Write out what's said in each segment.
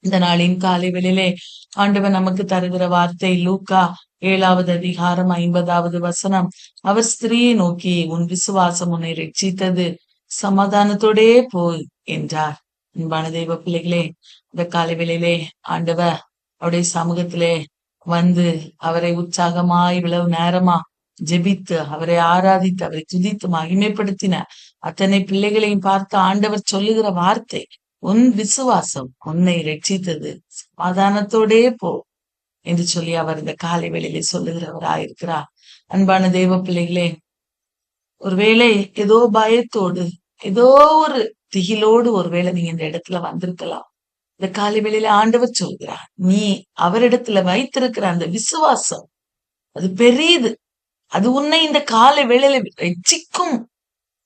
இந்த நாளின் காலை வேளையிலே ஆண்டவர் நமக்கு தருகிற வார்த்தை லூக்கா 7வது அதிகாரம் 50வது வசனம். அவர் ஸ்திரீயை நோக்கி, உன் விசுவாசம் உன்னை ரட்சித்தது, சமாதானத்தோடே போய் என்றார். அன்பான தெய்வ பிள்ளைகளே, இந்த காலை வேளையிலே ஆண்டவர் அவருடைய சமூகத்திலே வந்து அவரை உற்சாகமாய் இவ்வளவு நேரமா ஜெபித்து அவரை ஆராதித்து அவரை துதித்து மகிமைப்படுத்தின அத்தனை பிள்ளைகளையும் பார்த்து ஆண்டவர் சொல்லுகிற வார்த்தை, உன் விசுவாசம் உன்னை ரட்சித்தது, சமாதானத்தோடே போ என்று சொல்லி அவர் இந்த காலை வேளையிலே சொல்லுகிறவராயிருக்கிறார். அன்பான தெய்வ பிள்ளைகளே, ஒருவேளை ஏதோ பயத்தோடு ஏதோ ஒரு திகிலோடு ஒருவேளை நீங்க இந்த இடத்துல வந்திருக்கலாம். இந்த காலை வேளையில ஆண்டவர் சொல்கிறார், நீ அவரிடத்துல வைத்திருக்கிற அந்த விசுவாசம் அது பெரியது. அது உன்னை இந்த காலை வேளையில ரட்சிக்கும்.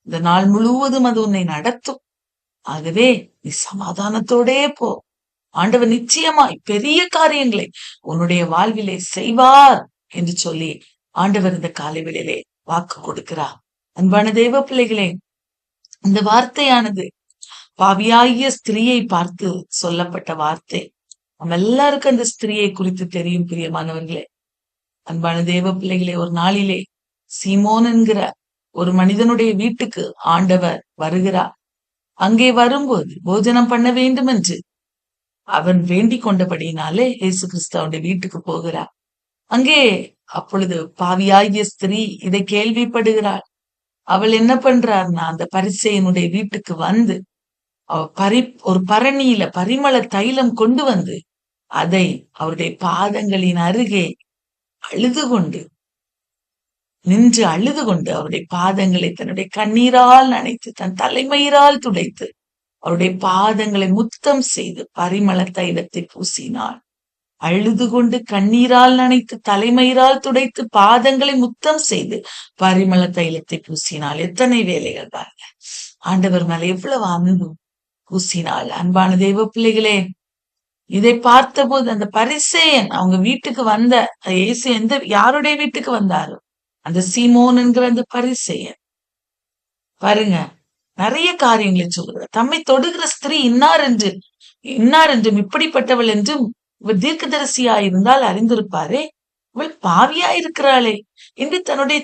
இந்த நாள் முழுவதும் அது உன்னை நடத்தும். ஆகவே நீ சமாதானத்தோடே போ. ஆண்டவர் நிச்சயமாய் பெரிய காரியங்களை உன்னுடைய வாழ்விலே செய்வார் என்று சொல்லி ஆண்டவர் இந்த காலை வேளையிலே வாக்கு கொடுக்கிறார். அன்பான தெய்வ பிள்ளைகளே, இந்த வார்த்தையானது பாவியாகிய ஸ்திரீயை பார்த்து சொல்லப்பட்ட வார்த்தை. நம்ம எல்லாருக்கும் அந்த ஸ்திரீயை குறித்து தெரியும் பிரியமானவர்களே. அன்பான தேவ பிள்ளைகளே, ஒரு நாளிலே சீமோன் என்கிற ஒரு மனிதனுடைய வீட்டுக்கு ஆண்டவர் வருகிறார். அங்கே வரும்போது போஜனம் பண்ண வேண்டும் என்று அவன் வேண்டிக் கொண்டபடியினாலே இயேசு கிறிஸ்து அவனுடைய வீட்டுக்கு போகிறார். அங்கே அப்பொழுது பாவியாகிய ஸ்திரீ இதை கேள்விப்படுகிறாள். அவள் என்ன பண்றார்னா, அந்த பரிசேயனுடைய வீட்டுக்கு வந்து ஒரு பரணியில பரிமள தைலம் கொண்டு வந்து அதை அவருடைய பாதங்களின் அருகே நின்று அழுது கொண்டு அவருடைய பாதங்களை தன்னுடைய கண்ணீரால் நனைத்து தன் தலைமயிரால் துடைத்து அவருடைய பாதங்களை முத்தம் செய்து பரிமள தைலத்தை பூசினாள். அழுது கொண்டு கண்ணீரால் நனைத்து தலைமயிரால் துடைத்து பாதங்களை முத்தம் செய்து பரிமள தைலத்தை பூசினாள். எத்தனை வேலைகள் பாருங்க, ஆண்டவர் மேல எவ்வளவு அன்பு பூசினாள். அன்பான தெய்வ பிள்ளைகளே, இதை பார்த்த போது அந்த பரிசேயன் அவங்க வீட்டுக்கு வந்த இயேசு யாருடைய வீட்டுக்கு வந்தாரோ அந்த சீமோன் என்கிற அந்த பரிசேயன் பாருங்க, நிறைய காரியங்களை சொல்லுகிறார். தம்மை தொடுகிற ஸ்திரீ இன்னார் என்றும் இப்படிப்பட்டவள் என்றும் தீர்க்கதரிசியாயிருந்தால் அறிந்திருப்பாரே, இவள் பாவியாயிருக்கிறாளே என்று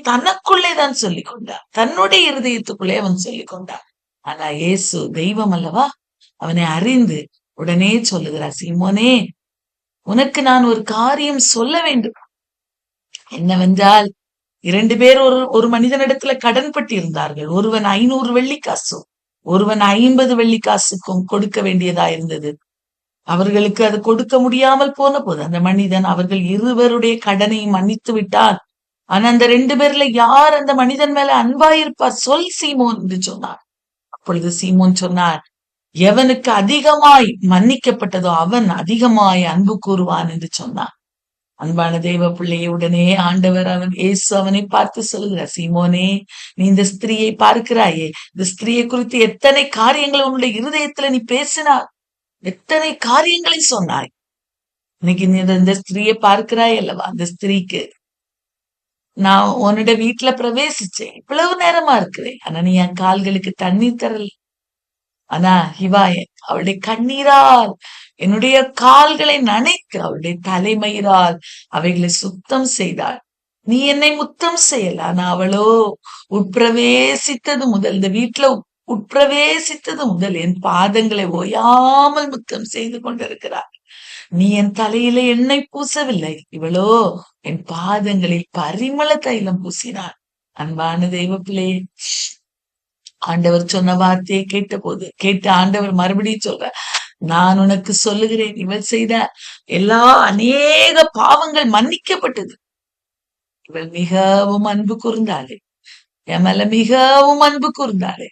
தனக்குள்ளே தான் சொல்லிக் கொண்டார். தன்னுடைய இருதயத்துக்குள்ளே அவன் சொல்லிக் கொண்டான். ஆனா இயேசு தெய்வம் அல்லவா, அவனை அறிந்து உடனே சொல்லுகிறார், சீமோனே, உனக்கு நான் ஒரு காரியம் சொல்ல வேண்டும். என்னவென்றால், 2 பேர் ஒரு மனிதனிடத்துல கடன் பட்டு இருந்தார்கள். ஒருவன் 500 வெள்ளிக்காசும் ஒருவன் 50 வெள்ளிக்காசுக்கும் கொடுக்க வேண்டியதா இருந்தது. அவர்களுக்கு அது கொடுக்க முடியாமல் போன போது அந்த மனிதன் அவர்கள் இருவருடைய கடனை மன்னித்து விட்டார். ஆனா அந்த 2 பேர்ல யார் அந்த மனிதன் மேல அன்பாயிருப்பார், சொல் சீமோன் என்று சொன்னார். அப்பொழுது சீமோன் சொன்னார், எவனுக்கு அதிகமாய் மன்னிக்கப்பட்டதோ அவன் அதிகமாய் அன்பு கூறுவான் என்று சொன்னான். அன்பான தெய்வ பிள்ளையை உடனே ஆண்டவர் இயேசு அவனை பார்த்து சொல்லுகிறார், சீமோனே, நீ இந்த ஸ்திரீயை பார்க்கிறாயே, இந்த ஸ்திரீயை குறித்து எத்தனை காரியங்களை உன்னுடைய இருதயத்துல நீ பேசினாய், எத்தனை காரியங்களை சொன்னாய். இன்னைக்கு நீ இந்த ஸ்திரீயை பார்க்கிறாய் அல்லவா, அந்த ஸ்திரீக்கு நான் உன்னோட வீட்டுல பிரவேசிச்சேன், இவ்வளவு நேரமா இருக்கிறேன், ஆனா நீ என் கால்களுக்கு தண்ணீர் தரல. ஆனா அவளுடைய கண்ணீரால் என்னுடைய கால்களை நனைத்து அவளுடைய தலைமயிரால் அவைகளை சுத்தம் செய்தாள். நீ என்னை முத்தம் செய்யல, ஆனா அவளோ உட்பிரவேசித்தது முதல், இந்த வீட்டுல உட்பிரவேசித்தது முதல் என் பாதங்களை ஓயாமல் முத்தம் செய்து கொண்டிருக்கிறாள். நீ என் தலையில எண்ணெய் பூசவில்லை, இவளோ என் பாதங்களில் பரிமள தைலம் பூசினாள். அன்பான தெய்வ பிள்ளையே, ஆண்டவர் சொன்ன வார்த்தையை கேட்டு ஆண்டவர் மறுபடியும் சொல்ற, நான் உனக்கு சொல்லுகிறேன், இவள் செய்த எல்லா அநேக பாவங்கள் மன்னிக்கப்பட்டது. இவள் மிகவும் அன்பு கூர்ந்தாளே, என் மேல மிகவும் அன்பு கூர்ந்தாளே.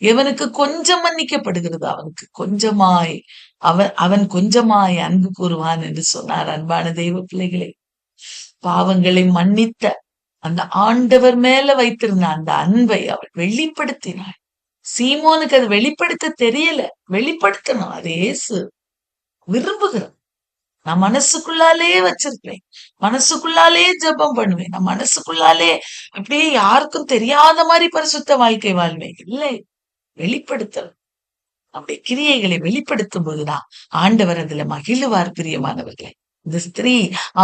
எவனுக்கு கொஞ்சம் மன்னிக்கப்படுகிறது அவனுக்கு கொஞ்சமாய் அவன் கொஞ்சமாய் அன்பு கூறுவான் என்று சொன்னார். அன்பான தெய்வ பிள்ளைகளே, பாவங்களை மன்னித்த அந்த ஆண்டவர் மேல வைத்திருந்த அந்த அன்பை அவள் வெளிப்படுத்தினாள். சீமோனுக்கு அது வெளிப்படுத்த தெரியல, வெளிப்படுத்தணும். அது இயேசு விரும்புகிறார். நான் மனசுக்குள்ளாலே வச்சிருக்கிறேன், மனசுக்குள்ளாலே ஜெபம் பண்ணுவேன், நான் மனசுக்குள்ளாலே அப்படியே யாருக்கும் தெரியாத மாதிரி பரிசுத்த வாழ்க்கை வாழ்வேன். இல்லை, வெளிப்படுத்தணும். நம்முடைய கிரியைகளை வெளிப்படுத்தும் போதுதான் ஆண்டவர் அதுல மகிழுவார் பிரியமானவர்களே. இந்த ஸ்திரீ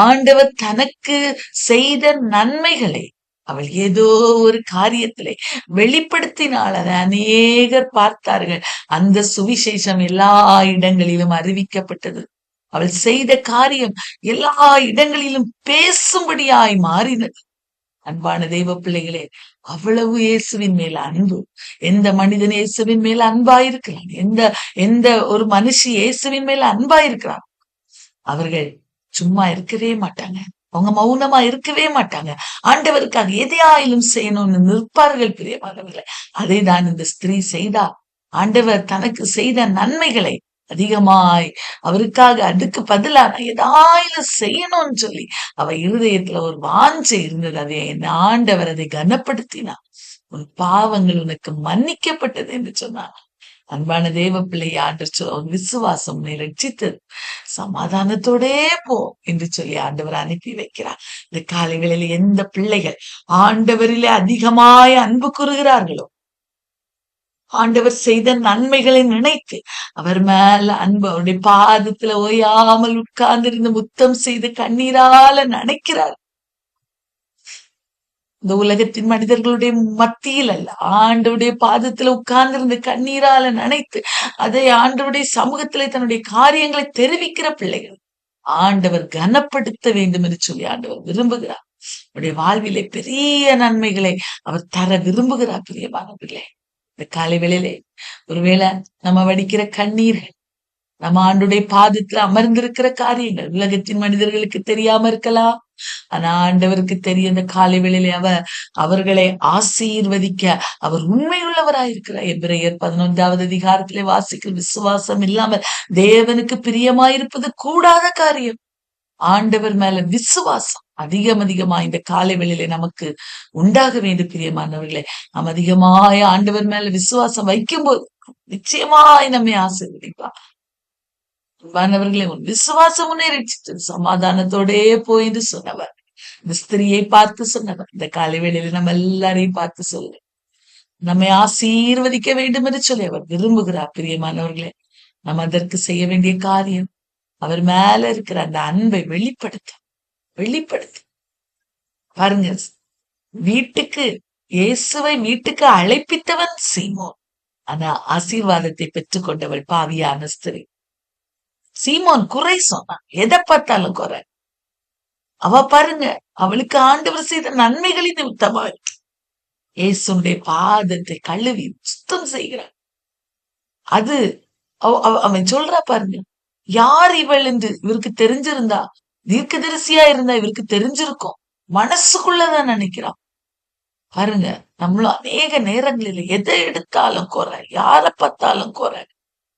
ஆண்டவர் தனக்கு செய்த நன்மைகளை அவள் ஏதோ ஒரு காரியத்திலே வெளிப்படுத்தினாள். அதை அநேகர் பார்த்தார்கள். அந்த சுவிசேஷம் எல்லா இடங்களிலும் அறிவிக்கப்பட்டது. அவள் செய்த காரியம் எல்லா இடங்களிலும் பேசும்படியாய் மாறினது. அன்பான தெய்வ பிள்ளைகளே, அவ்வளவு இயேசுவின் மேல அன்பு. எந்த மனிதன் இயேசுவின் மேல அன்பாயிருக்கிறான், எந்த எந்த ஒரு மனுஷி இயேசுவின் மேல அன்பாயிருக்கிறான், அவர்கள் சும்மா இருக்கவே மாட்டாங்க. அவங்க மௌனமா இருக்கவே மாட்டாங்க. ஆண்டவருக்காக எதையாயிலும் செய்யணும்னு நிற்பார்கள் பிரியமானவர்களே. அதை தான் இந்த ஸ்திரீ செய்தா. ஆண்டவர் தனக்கு செய்த நன்மைகளை அதிகமாய் அவருக்காக அதுக்கு பதிலா நான் ஏதாயிலும் செய்யணும்னு சொல்லி அவ இருதயத்துல ஒரு வாஞ்சை இருந்தது. அதை என் ஆண்டவர் அதை கனப்படுத்தினார். உன் பாவங்கள் உனக்கு மன்னிக்கப்பட்டது என்று சொன்னார். அன்பான தேவ பிள்ளை ஆண்டவர் விசுவாசம் உன்னை ரட்சித்தது, சமாதானத்தோடே போ என்று சொல்லி ஆண்டவர் அனுப்பி வைக்கிறார். இந்த காலைகளில் எந்த பிள்ளைகள் ஆண்டவரிலே அதிகமாய் அன்பு கூறுகிறார்களோ, ஆண்டவர் செய்த நன்மைகளை நினைத்து அவர் மேல அன்பு, அவருடைய பாதத்துல ஓயாமல் உட்கார்ந்திருந்து முத்தம் செய்து கண்ணீரால நினைக்கிறார். இந்த உலகத்தின் மனிதர்களுடைய மத்தியில் அல்ல, ஆண்டவருடைய பாதத்துல உட்கார்ந்திருந்து கண்ணீரால நினைத்து அதை ஆண்டவருடைய சமூகத்திலே தன்னுடைய காரியங்களை தெரிவிக்கிற பிள்ளைகள் ஆண்டவர் கனப்படுத்த வேண்டும் என்று சொல்லி ஆண்டவர் விரும்புகிறார். அவருடைய வாழ்விலே பெரிய நன்மைகளை அவர் தர விரும்புகிறார். பிரியமானவர்களே, இந்த காலை வேளையிலே ஒருவேளை நம்ம வடிக்கிற கண்ணீர்கள், நம்ம ஆண்டுடைய பாதத்துல அமர்ந்திருக்கிற காரியங்கள் உலகத்தின் மனிதர்களுக்கு தெரியாம இருக்கலாம். ஆனா ஆண்டவருக்கு தெரியும். இந்த காலை வேளையிலே அவர்களை ஆசீர்வதிக்க அவர் உண்மையுள்ளவராயிருக்கிறார். எபிரேயர் 11வது அதிகாரத்திலே வாசிக்கிற விசுவாசம் இல்லாமல் தேவனுக்கு பிரியமாயிருப்பது கூடாத காரியம். ஆண்டவர் மேல விசுவாசம் அதிகமா இந்த காலை வேளையிலே நமக்கு உண்டாக வேண்டும். பிரியமானவர்களே, நாம் அதிகமாய் ஆண்டவர் மேல விசுவாசம் வைக்கும் போது நிச்சயமாய் நம்மை ஆசீர்வதிப்பார். அன்பானவர்களே, உன் விசுவாசம் உன்னை ரட்சித்தது, சமாதானத்தோடே போயின்னு சொன்னவர். இந்த ஸ்திரியை பார்த்து சொன்னவர். இந்த காலை வேளையில நம்ம எல்லாரையும் பார்த்து சொல்லு, நம்மை ஆசீர்வதிக்க வேண்டும் என்று சொல்லி அவர் விரும்புகிறார். பிரியமானவர்களே, நம்ம அதற்கு செய்ய வேண்டிய காரியம் அவர் மேல இருக்கிற அந்த அன்பை வெளிப்படுத்த பாருங்க. வீட்டுக்கு இயேசுவை வீட்டுக்கு அழைப்பித்தவன் சீமோன், ஆனா ஆசீர்வாதத்தை பெற்றுக் கொண்டவள் பாவியான ஸ்திரீ. சீமோன் குறை சொன்னான், எதை பார்த்தாலும் குறை. அவ பாருங்க, அவளுக்கு ஆண்டவர் செய்த நன்மைகளின் நிமித்தமாய் இயேசுடைய பாதத்தை கழுவி சுத்தம் செய்கிறார். அது அவன் சொல்றா பாருங்க, யார் இவள் என்று இவருக்கு தெரிஞ்சிருந்தா, தீர்க்கதரிசியா இருந்தா இவருக்கு தெரிஞ்சிருக்கும். மனசுக்குள்ளதான் நினைக்கிறான். பாருங்க, நம்மளும் அநேக நேரங்களில் எதை எடுத்தாலும் குறை, யாரை பார்த்தாலும் குறை,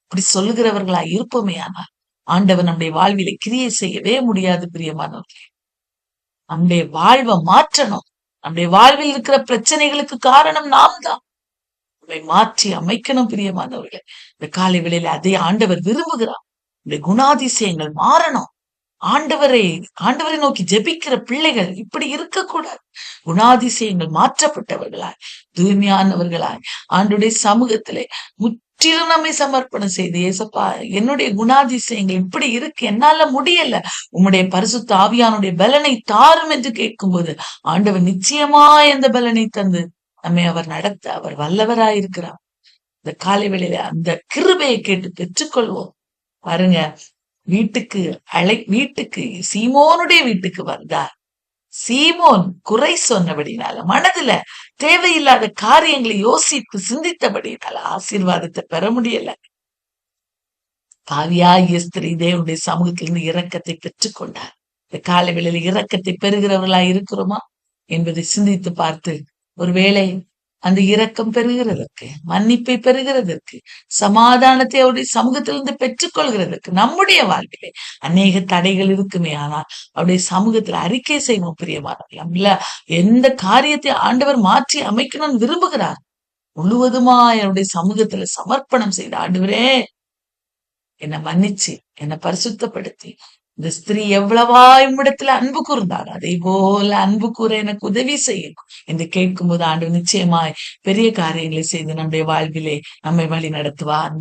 இப்படி சொல்லுகிறவர்களா இருப்போமே. ஆனால் ஆண்டவர் நம்முடைய வாழ்வில கிரியை செய்யவே முடியாது. பிரியமானவர்களே, நம்முடைய வாழ்வை மாற்றணும். நம்முடைய வாழ்வில் இருக்கிற பிரச்சனைகளுக்கு காரணம் நாம் தான். நம்மை மாற்றி அமைக்கணும். பிரியமானவர்களே, இந்த காலை வேளையில அதை ஆண்டவர் விரும்புகிறார். இந்த குணாதிசயங்கள் மாறணும். ஆண்டவரை நோக்கி ஜெபிக்கிற பிள்ளைகள் இப்படி இருக்கக்கூடாது. குணாதிசயங்கள் மாற்றப்பட்டவர்களாய், தூய்மையானவர்களாய் ஆண்டுடைய சமூகத்திலே முற்றிலும் நம்மை சமர்ப்பணம் செய்து, ஏசப்பா என்னுடைய குணாதிசயங்கள் இப்படி இருக்கு, என்னால முடியல, உம்முடைய பரிசுத்த ஆவியானுடைய பலனை தாரும் என்று கேட்கும்போது ஆண்டவர் நிச்சயமாய் அந்த பலனை தந்து நம்மை அவர் நடத்த அவர் வல்லவராயிருக்கிறார். இந்த காலை வேளையில அந்த கிருபையை கேட்டு பெற்றுக்கொள்வோம். பாருங்க, வீட்டுக்கு சீமோனுடைய வீட்டுக்கு வந்தார். சீமோன் குறை சொன்னபடினால, மனதுல தேவையில்லாத காரியங்களை யோசித்து சிந்தித்தபடினால ஆசீர்வாதத்தை பெற முடியல. பாவியாகிய ஸ்திரீ தேவனுடைய சமூகத்திலிருந்து இரக்கத்தை பெற்றுக்கொண்டார். இந்த காலை வேளையில இரக்கத்தை பெறுகிறவர்களா இருக்கிறோமா என்பதை சிந்தித்து பார்த்து, ஒருவேளை அந்த இரக்கம் பெறுகிறதற்கு, மன்னிப்பை பெறுகிறதற்கு, சமாதானத்தை அவருடைய சமூகத்திலிருந்து பெற்றுக்கொள்கிறதற்கு நம்முடைய வாழ்க்கையிலே அநேக தடைகள் இருக்குமே. ஆனால் அவருடைய சமூகத்துல அறிக்கை செய்வோம். பிரியமானவர்களே, எந்த காரியத்தை ஆண்டவர் மாற்றி அமைக்கணும்னு விரும்புகிறார், முழுவதுமாய் அவருடைய சமூகத்துல சமர்ப்பணம் செய்த, ஆண்டவரே என்னை மன்னிச்சு என்னை பரிசுத்தப்படுத்தி, இந்த ஸ்திரீ எவ்வளவா இம்மிடத்துல அன்பு கூர்ந்தார், அதே போல அன்பு கூற எனக்கு உதவி செய்யும் என்று கேட்கும்போது ஆண்டவர் நிச்சயமாய் பெரிய காரியங்களை செய்து நம்முடைய வாழ்விலே நம்மை வழி நடத்துவார்.